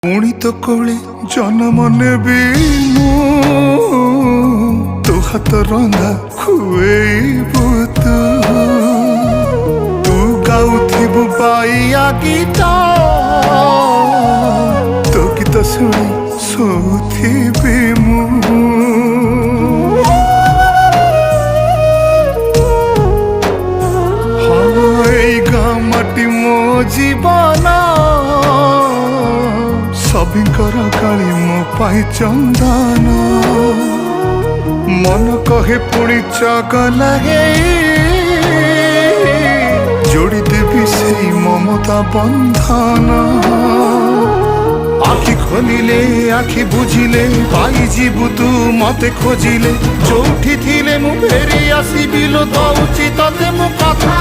पुणी तो कोले जन्म नेबी तो हाथ रंधा खुएबू तू गाउथिबु बाइया गीत तो गीत शुणी सोथिबी मु मो जीवन सबिंकर काली मो पाई चंदन मन कहे पुणी चगला जोड़ी देवी से ममता बंधन आखि खोलिले आखि बुझिले पाई जीवु तू मते खोजिले जोठी थिले मु फेरी आसीबी लो दउची तते मु कथा।